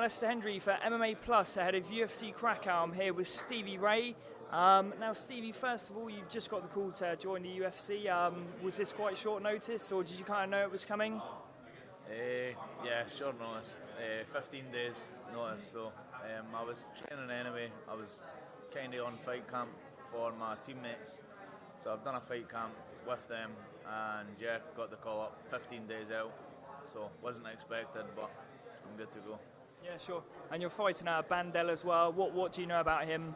Alistair Hendry for MMA Plus ahead of UFC Krakow. I'm here with Stevie Ray. Now, Stevie, first of all, you've just got the call to join the UFC. Was this quite short notice, or did you kind of know it was coming? Yeah, short notice. 15 days notice. So I was training anyway. I was kind of on fight camp for my teammates. So I've done a fight camp with them, and yeah, got the call up 15 days out. So wasn't expected, but I'm good to go. Yeah, sure. And you're fighting Bandel as well. What do you know about him?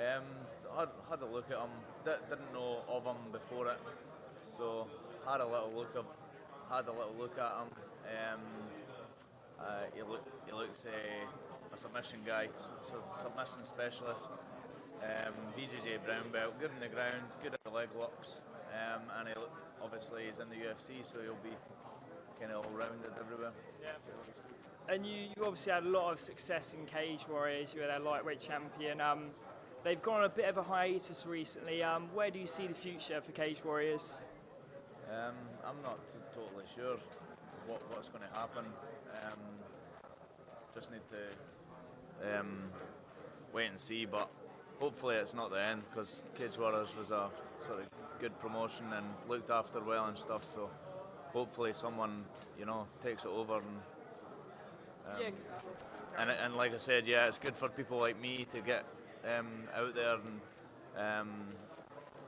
I had a look at him. Didn't know of him before it, so had a little look at him. He looks a submission guy, submission specialist. BJJ brown belt, good in the ground, good at the leg locks, and obviously he's in the UFC, so he'll be kind of all-rounded everywhere. Yeah. And you obviously had a lot of success in Cage Warriors. You were their lightweight champion. They've gone on a bit of a hiatus recently. Where do you see the future for Cage Warriors? I'm not totally sure what's going to happen. Just need to wait and see, but hopefully it's not the end, because Cage Warriors was a sort of good promotion and looked after well and stuff, so hopefully someone, takes it over and like I said, yeah, it's good for people like me to get out there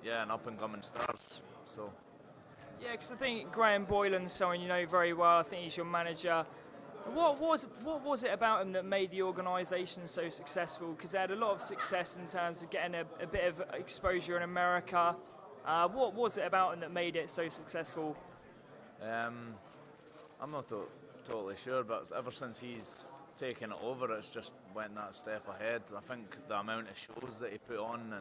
and up and coming stars. So yeah, because I think Graham Boylan's someone you know very well. I think he's your manager. What was it about him that made the organisation so successful? Because they had a lot of success in terms of getting a bit of exposure in America. What was it about him that made it so successful? I'm not totally sure, but ever since he's taken it over, it's just went that step ahead. I think the amount of shows that he put on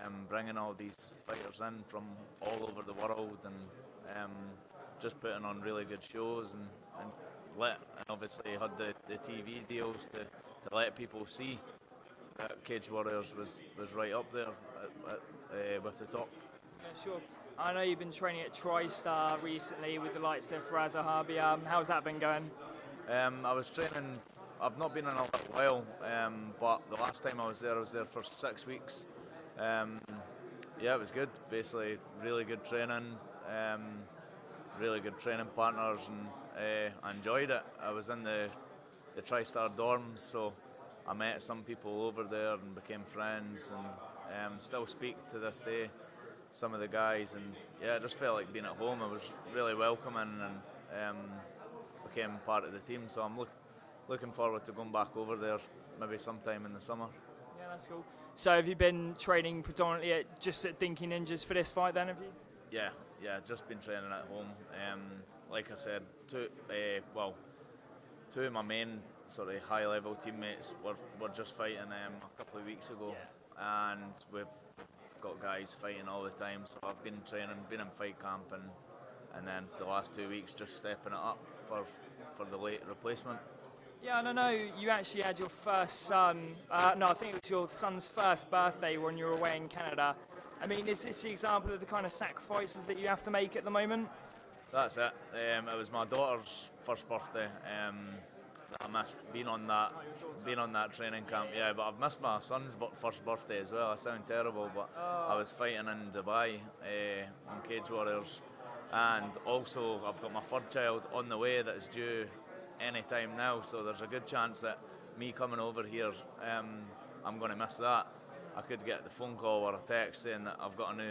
and bringing all these fighters in from all over the world and just putting on really good shows and obviously had the TV deals to let people see that Cage Warriors was right up there with the top. Yeah, sure. I know you've been training at TriStar recently with the likes of Faraz Zahabi. How's that been going? I was training, I've not been in a little while, but the last time I was there for 6 weeks. Yeah, it was good. Basically, really good training, really good training partners, and I enjoyed it. I was in the TriStar dorms, so I met some people over there and became friends, and still speak to this day some of the guys, and yeah, it just felt like being at home. It was really welcoming and became part of the team, so I'm looking forward to going back over there maybe sometime in the summer. Yeah, that's cool. So have you been training predominantly just at Dinky Ninjas for this fight then, have you? Yeah, just been training at home. Like I said, two of my main sort of high-level teammates were just fighting a couple of weeks ago, and we've got guys fighting all the time, so I've been training, been in fight camp, and then the last 2 weeks just stepping it up for the late replacement. Yeah, and I know you actually had your first son, I think it was your son's first birthday when you were away in Canada. I mean, is this the example of the kind of sacrifices that you have to make at the moment? That's it. It was my daughter's first birthday that I missed, being on that training camp. Yeah, but I've missed my son's first birthday as well. I sound terrible, but I was fighting in Dubai on Cage Warriors, and also I've got my third child on the way that is due any time now. So there's a good chance that me coming over here, I'm going to miss that. I could get the phone call or a text saying that I've got my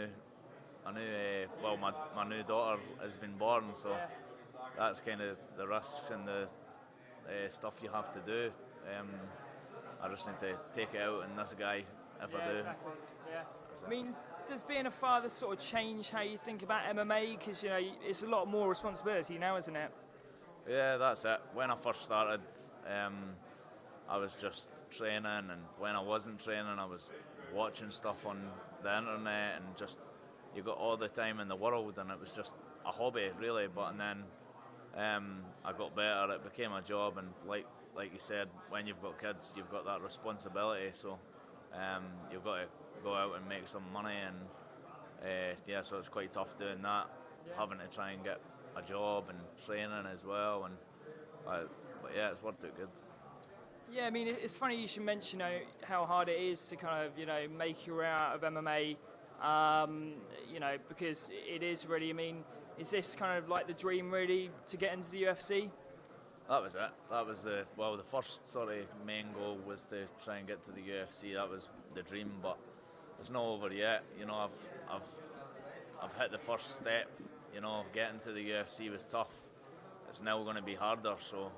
new daughter has been born, so that's kind of the risks and the stuff you have to do. I just need to take it out on this guy if I do. Exactly. Yeah. I mean, does being a father sort of change how you think about MMA? Because it's a lot more responsibility now, isn't it? Yeah, that's it. When I first started, I was just training, and when I wasn't training, I was watching stuff on the internet, and just you got all the time in the world, and it was just a hobby really. But and then I got better. It became a job, and like you said, when you've got kids, you've got that responsibility. So you've got to go out and make some money, and so it's quite tough doing that, having to try and get a job and training as well, and but yeah, it's worked out good. Yeah, I mean, it's funny you should mention, how hard it is to kind of, make your way out of MMA, because it is really, I mean, is this kind of like the dream really to get into the UFC? That was it. That was the first sort of main goal was to try and get to the UFC. That was the dream, but it's not over yet. I've hit the first step. Getting to the UFC was tough. It's now going to be harder. So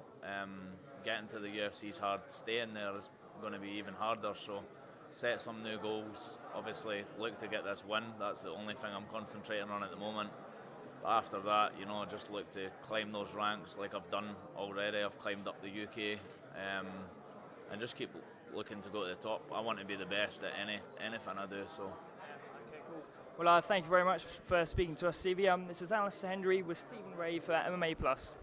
getting to the UFC is hard. Staying there is going to be even harder. So set some new goals. Obviously, look to get this win. That's the only thing I'm concentrating on at the moment. But after that, just look to climb those ranks like I've done already. I've climbed up the UK, and just keep looking to go to the top. I want to be the best at anything I do. So. Okay, cool. Well, thank you very much for speaking to us, Stevie. This is Alistair Hendry with Stephen Ray for MMA Plus.